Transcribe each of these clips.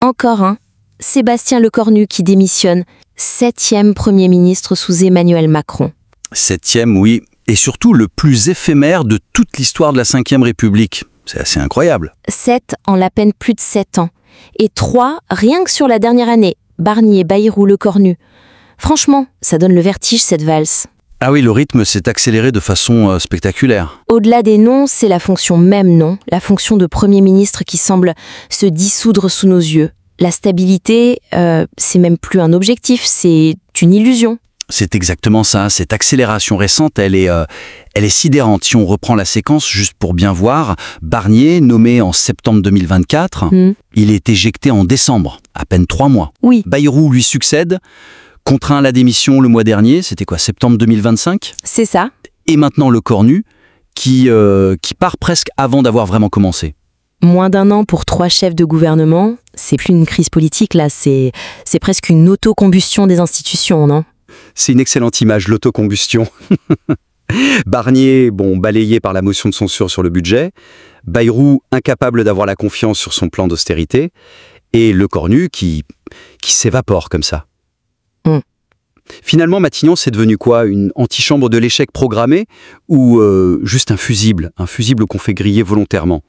Encore un, Sébastien Lecornu qui démissionne, 7e Premier ministre sous Emmanuel Macron. 7e, oui, et surtout le plus éphémère de toute l'histoire de la Ve République. C'est assez incroyable. 7 en à peine plus de 7 ans. Et 3 rien que sur la dernière année, Barnier, Bayrou, Lecornu. Franchement, ça donne le vertige cette valse. Ah oui, le rythme s'est accéléré de façon spectaculaire. Au-delà des noms, c'est la fonction même, non ? La fonction de Premier ministre qui semble se dissoudre sous nos yeux. La stabilité, c'est même plus un objectif, c'est une illusion. C'est exactement ça, cette accélération récente, elle est sidérante. Si on reprend la séquence, juste pour bien voir, Barnier, nommé en septembre 2024, il est éjecté en décembre, à peine 3 mois. Oui. Bayrou lui succède, contraint à la démission le mois dernier, c'était quoi, septembre 2025 ? C'est ça. Et maintenant Lecornu, qui part presque avant d'avoir vraiment commencé. Moins d'1 an pour 3 chefs de gouvernement, c'est plus une crise politique là, c'est presque une autocombustion des institutions, non ? C'est une excellente image, l'autocombustion. Barnier, balayé par la motion de censure sur le budget. Bayrou, incapable d'avoir la confiance sur son plan d'austérité. Et Lecornu qui s'évapore comme ça. Finalement, Matignon, c'est devenu quoi ? Une antichambre de l'échec programmé ou juste un fusible qu'on fait griller volontairement ?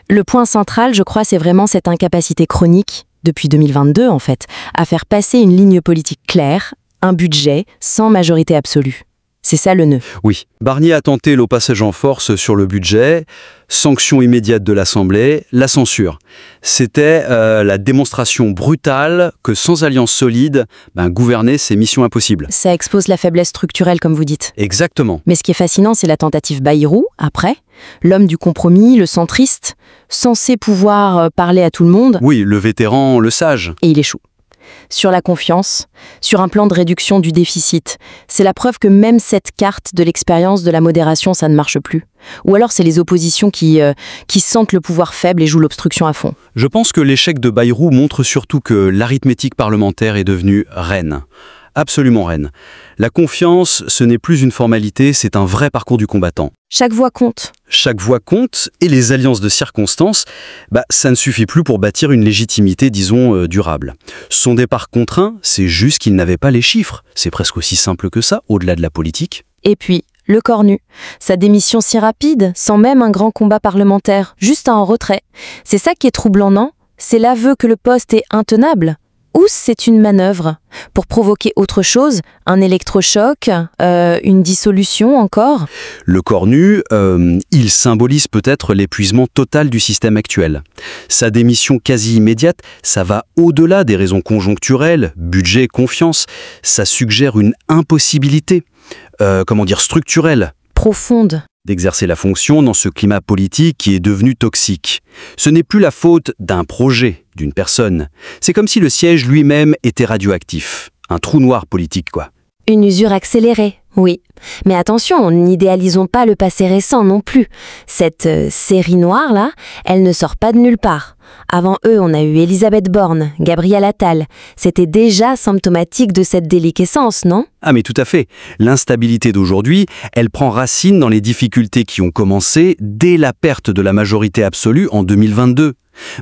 Le point central, je crois, c'est vraiment cette incapacité chronique, depuis 2022 en fait, à faire passer une ligne politique claire, un budget sans majorité absolue. C'est ça le nœud. Oui, Barnier a tenté le passage en force sur le budget, sanction immédiate de l'Assemblée, la censure. C'était la démonstration brutale que sans alliance solide, gouverner, c'est mission impossible. Ça expose la faiblesse structurelle, comme vous dites. Exactement. Mais ce qui est fascinant, c'est la tentative Bayrou, après, l'homme du compromis, le centriste, censé pouvoir parler à tout le monde. Oui, le vétéran, le sage. Et il échoue. Sur la confiance, sur un plan de réduction du déficit. C'est la preuve que même cette carte de l'expérience de la modération, ça ne marche plus. Ou alors c'est les oppositions qui sentent le pouvoir faible et jouent l'obstruction à fond. Je pense que l'échec de Bayrou montre surtout que l'arithmétique parlementaire est devenue reine. Absolument reine. La confiance, ce n'est plus une formalité, c'est un vrai parcours du combattant. Chaque voix compte. Chaque voix compte, et les alliances de circonstances, ça ne suffit plus pour bâtir une légitimité, disons, durable. Son départ contraint, c'est juste qu'il n'avait pas les chiffres. C'est presque aussi simple que ça, au-delà de la politique. Et puis, Lecornu, sa démission si rapide, sans même un grand combat parlementaire, juste un retrait. C'est ça qui est troublant, non ? C'est l'aveu que le poste est intenable. Ou c'est une manœuvre pour provoquer autre chose, un électrochoc, une dissolution encore ? Lecornu, il symbolise peut-être l'épuisement total du système actuel. Sa démission quasi immédiate, ça va au-delà des raisons conjoncturelles, budget, confiance. Ça suggère une impossibilité, structurelle. Profonde. D'exercer la fonction dans ce climat politique qui est devenu toxique. Ce n'est plus la faute d'un projet, d'une personne. C'est comme si le siège lui-même était radioactif. Un trou noir politique, quoi. Une usure accélérée, oui. Mais attention, n'idéalisons pas le passé récent non plus. Cette série noire-là, elle ne sort pas de nulle part. Avant eux, on a eu Elisabeth Borne, Gabriel Attal. C'était déjà symptomatique de cette déliquescence, non ? Ah mais tout à fait. L'instabilité d'aujourd'hui, elle prend racine dans les difficultés qui ont commencé dès la perte de la majorité absolue en 2022.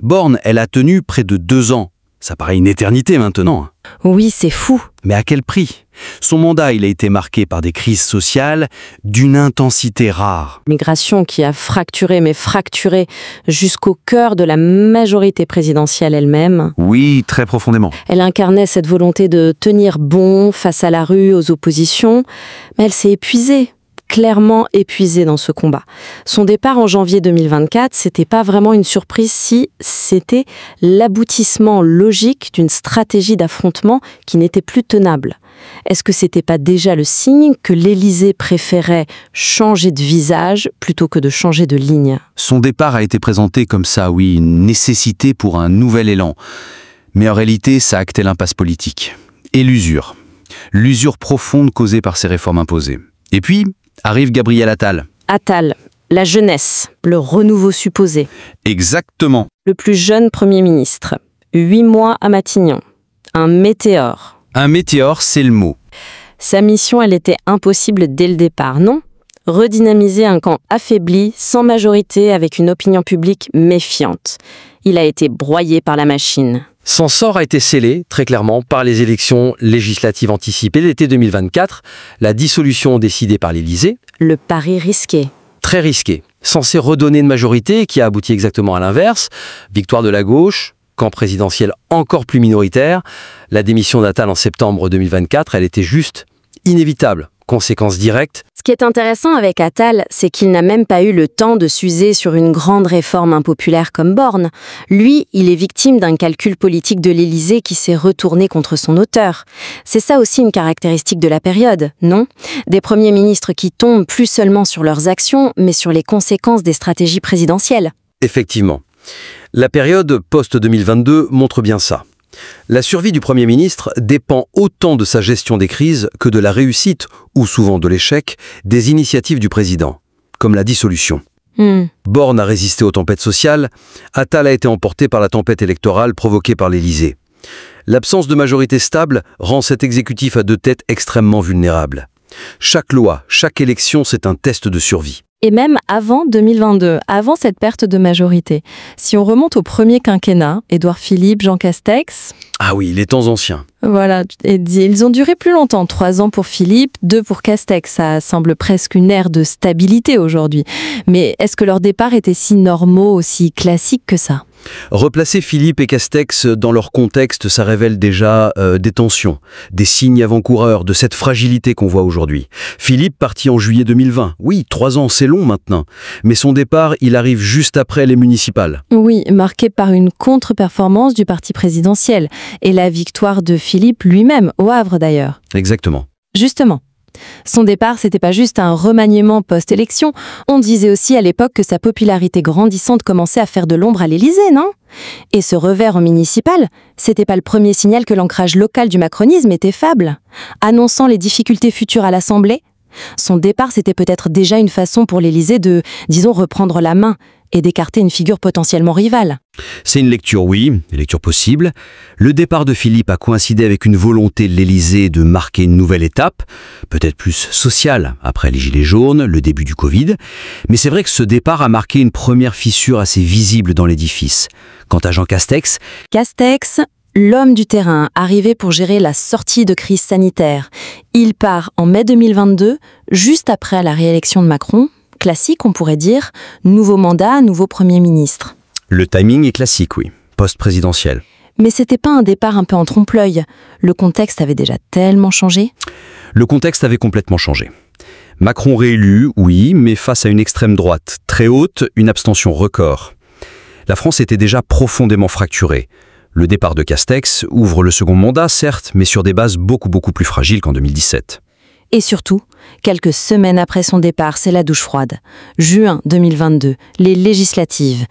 Borne, elle a tenu près de 2 ans. Ça paraît une éternité maintenant. Oui, c'est fou. Mais à quel prix ? Son mandat, il a été marqué par des crises sociales d'une intensité rare. Migration qui a fracturé jusqu'au cœur de la majorité présidentielle elle-même. Oui, très profondément. Elle incarnait cette volonté de tenir bon face à la rue, aux oppositions, mais elle s'est épuisée. Clairement épuisée dans ce combat. Son départ en janvier 2024, c'était pas vraiment une surprise si c'était l'aboutissement logique d'une stratégie d'affrontement qui n'était plus tenable. Est-ce que c'était pas déjà le signe que l'Élysée préférait changer de visage plutôt que de changer de ligne ? Son départ a été présenté comme ça, oui, une nécessité pour un nouvel élan. Mais en réalité, ça actait l'impasse politique. Et l'usure. L'usure profonde causée par ces réformes imposées. Et puis, arrive Gabriel Attal. Attal, la jeunesse, le renouveau supposé. Exactement. Le plus jeune Premier ministre. 8 mois à Matignon. Un météore. Un météore, c'est le mot. Sa mission, elle était impossible dès le départ, non ? Redynamiser un camp affaibli, sans majorité, avec une opinion publique méfiante. Il a été broyé par la machine. Son sort a été scellé, très clairement, par les élections législatives anticipées d'été 2024, la dissolution décidée par l'Élysée. Le pari risqué. Très risqué, censé redonner une majorité qui a abouti exactement à l'inverse. Victoire de la gauche, camp présidentiel encore plus minoritaire. La démission d'Attal en septembre 2024, elle était juste inévitable. Conséquence directe. Ce qui est intéressant avec Attal, c'est qu'il n'a même pas eu le temps de s'user sur une grande réforme impopulaire comme Borne. Lui, il est victime d'un calcul politique de l'Élysée qui s'est retourné contre son auteur. C'est ça aussi une caractéristique de la période, non? Des premiers ministres qui tombent plus seulement sur leurs actions, mais sur les conséquences des stratégies présidentielles. Effectivement. La période post-2022 montre bien ça. La survie du Premier ministre dépend autant de sa gestion des crises que de la réussite, ou souvent de l'échec, des initiatives du président, comme la dissolution. Borne a résisté aux tempêtes sociales, Attal a été emporté par la tempête électorale provoquée par l'Élysée. L'absence de majorité stable rend cet exécutif à deux têtes extrêmement vulnérable. Chaque loi, chaque élection, c'est un test de survie. Et même avant 2022, avant cette perte de majorité. Si on remonte au premier quinquennat, Édouard Philippe, Jean Castex... Ah oui, les temps anciens. Voilà, et ils ont duré plus longtemps, 3 ans pour Philippe, 2 pour Castex. Ça semble presque une ère de stabilité aujourd'hui. Mais est-ce que leurs départs étaient si normaux, aussi classiques que ça ? Replacer Philippe et Castex dans leur contexte, ça révèle déjà des tensions, des signes avant-coureurs de cette fragilité qu'on voit aujourd'hui. Philippe parti en juillet 2020. Oui, 3 ans, c'est long maintenant. Mais son départ, il arrive juste après les municipales. Oui, marqué par une contre-performance du parti présidentiel et la victoire de Philippe lui-même, au Havre d'ailleurs. Exactement. Justement. Son départ, c'était pas juste un remaniement post-élection. On disait aussi à l'époque que sa popularité grandissante commençait à faire de l'ombre à l'Élysée, non ? Et ce revers au municipal, c'était pas le premier signal que l'ancrage local du macronisme était faible, annonçant les difficultés futures à l'Assemblée. Son départ, c'était peut-être déjà une façon pour l'Élysée de, disons, reprendre la main et d'écarter une figure potentiellement rivale. C'est une lecture, oui, une lecture possible. Le départ de Philippe a coïncidé avec une volonté de l'Élysée de marquer une nouvelle étape, peut-être plus sociale, après les Gilets jaunes, le début du Covid. Mais c'est vrai que ce départ a marqué une première fissure assez visible dans l'édifice. Quant à Jean Castex... Castex, l'homme du terrain, arrivé pour gérer la sortie de crise sanitaire. Il part en mai 2022, juste après la réélection de Macron. Classique, on pourrait dire, nouveau mandat, nouveau Premier ministre. Le timing est classique, oui, post-présidentiel. Mais c'était pas un départ un peu en trompe-l'œil. Le contexte avait déjà tellement changé. Le contexte avait complètement changé. Macron réélu, oui, mais face à une extrême droite très haute, une abstention record. La France était déjà profondément fracturée. Le départ de Castex ouvre le second mandat, certes, mais sur des bases beaucoup plus fragiles qu'en 2017. Et surtout, quelques semaines après son départ, c'est la douche froide. Juin 2022, les législatives,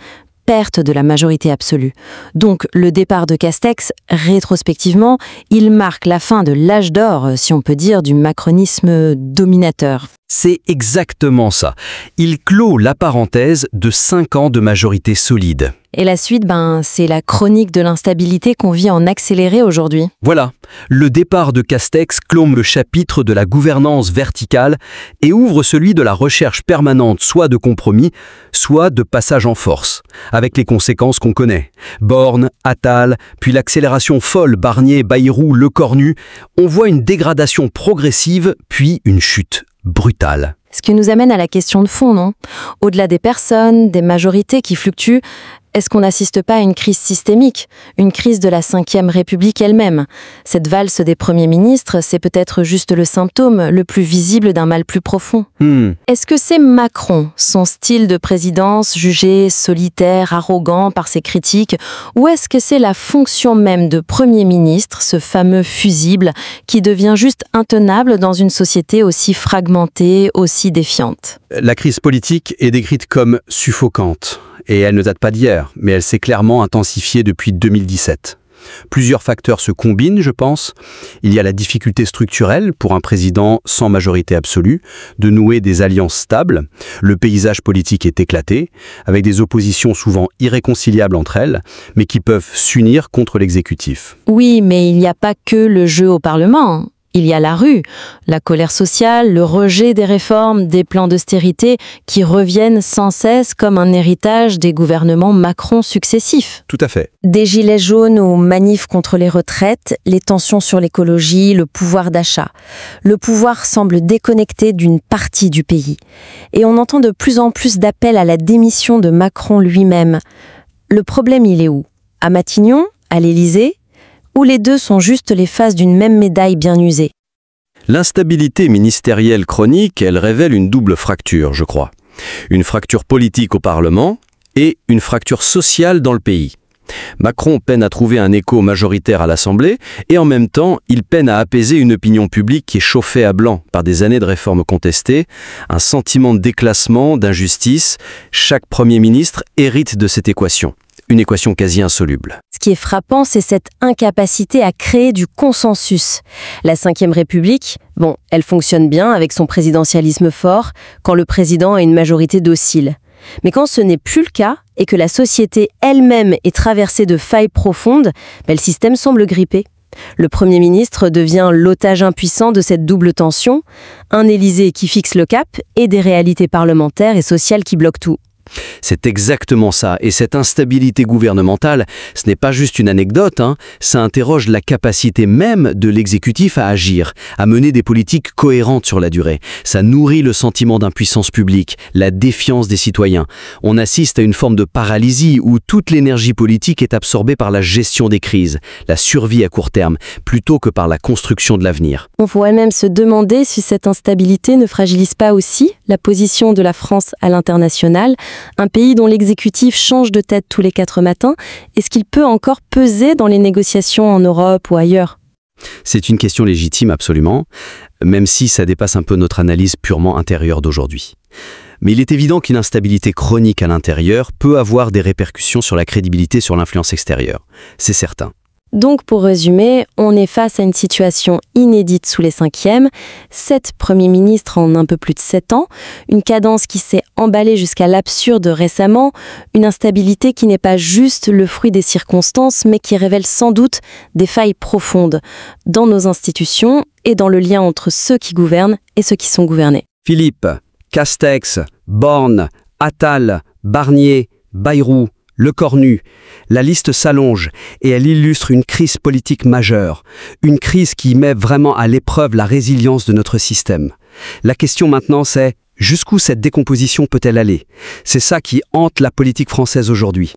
perte de la majorité absolue. Donc le départ de Castex, rétrospectivement, il marque la fin de l'âge d'or, si on peut dire, du macronisme dominateur. C'est exactement ça. Il clôt la parenthèse de 5 ans de majorité solide. Et la suite, c'est la chronique de l'instabilité qu'on vit en accéléré aujourd'hui. Voilà, le départ de Castex clôt le chapitre de la gouvernance verticale et ouvre celui de la recherche permanente, soit de compromis, soit de passage en force, avec les conséquences qu'on connaît. Borne, Attal, puis l'accélération folle Barnier, Bayrou, Lecornu. On voit une dégradation progressive, puis une chute brutale. Ce qui nous amène à la question de fond, non ? Au-delà des personnes, des majorités qui fluctuent, est-ce qu'on n'assiste pas à une crise systémique, une crise de la Ve République elle-même ? Cette valse des premiers ministres, c'est peut-être juste le symptôme le plus visible d'un mal plus profond. Est-ce que c'est Macron, son style de présidence jugé solitaire, arrogant par ses critiques, ou est-ce que c'est la fonction même de Premier ministre, ce fameux fusible, qui devient juste intenable dans une société aussi fragmentée, aussi défiante ? La crise politique est décrite comme suffocante. Et elle ne date pas d'hier, mais elle s'est clairement intensifiée depuis 2017. Plusieurs facteurs se combinent, je pense. Il y a la difficulté structurelle pour un président sans majorité absolue de nouer des alliances stables. Le paysage politique est éclaté, avec des oppositions souvent irréconciliables entre elles, mais qui peuvent s'unir contre l'exécutif. Oui, mais il n'y a pas que le jeu au Parlement. Il y a la rue, la colère sociale, le rejet des réformes, des plans d'austérité qui reviennent sans cesse comme un héritage des gouvernements Macron successifs. Tout à fait. Des gilets jaunes aux manifs contre les retraites, les tensions sur l'écologie, le pouvoir d'achat. Le pouvoir semble déconnecté d'une partie du pays. Et on entend de plus en plus d'appels à la démission de Macron lui-même. Le problème, il est où? À Matignon? À l'Élysée? Ou les deux sont juste les faces d'une même médaille bien usée? L'instabilité ministérielle chronique, elle révèle une double fracture, je crois. Une fracture politique au Parlement et une fracture sociale dans le pays. Macron peine à trouver un écho majoritaire à l'Assemblée et en même temps, il peine à apaiser une opinion publique qui est chauffée à blanc par des années de réformes contestées, un sentiment de déclassement, d'injustice. Chaque Premier ministre hérite de cette équation. Une équation quasi insoluble. Ce qui est frappant, c'est cette incapacité à créer du consensus. La Ve République, elle fonctionne bien avec son présidentialisme fort quand le président a une majorité docile. Mais quand ce n'est plus le cas et que la société elle-même est traversée de failles profondes, le système semble grippé. Le Premier ministre devient l'otage impuissant de cette double tension, un Élysée qui fixe le cap et des réalités parlementaires et sociales qui bloquent tout. C'est exactement ça. Et cette instabilité gouvernementale, ce n'est pas juste une anecdote, ça interroge la capacité même de l'exécutif à agir, à mener des politiques cohérentes sur la durée. Ça nourrit le sentiment d'impuissance publique, la défiance des citoyens. On assiste à une forme de paralysie où toute l'énergie politique est absorbée par la gestion des crises, la survie à court terme, plutôt que par la construction de l'avenir. On pourrait même se demander si cette instabilité ne fragilise pas aussi la position de la France à l'international. Un pays dont l'exécutif change de tête tous les 4 matins, est-ce qu'il peut encore peser dans les négociations en Europe ou ailleurs? C'est une question légitime, absolument, même si ça dépasse un peu notre analyse purement intérieure d'aujourd'hui. Mais il est évident qu'une instabilité chronique à l'intérieur peut avoir des répercussions sur la crédibilité, sur l'influence extérieure. C'est certain. Donc, pour résumer, on est face à une situation inédite sous les 5e, 7 premiers ministres en un peu plus de 7 ans, une cadence qui s'est emballée jusqu'à l'absurde récemment, une instabilité qui n'est pas juste le fruit des circonstances, mais qui révèle sans doute des failles profondes dans nos institutions et dans le lien entre ceux qui gouvernent et ceux qui sont gouvernés. Philippe, Castex, Borne, Attal, Barnier, Bayrou, Lecornu, la liste s'allonge et elle illustre une crise politique majeure, une crise qui met vraiment à l'épreuve la résilience de notre système. La question maintenant c'est, jusqu'où cette décomposition peut-elle aller? C'est ça qui hante la politique française aujourd'hui.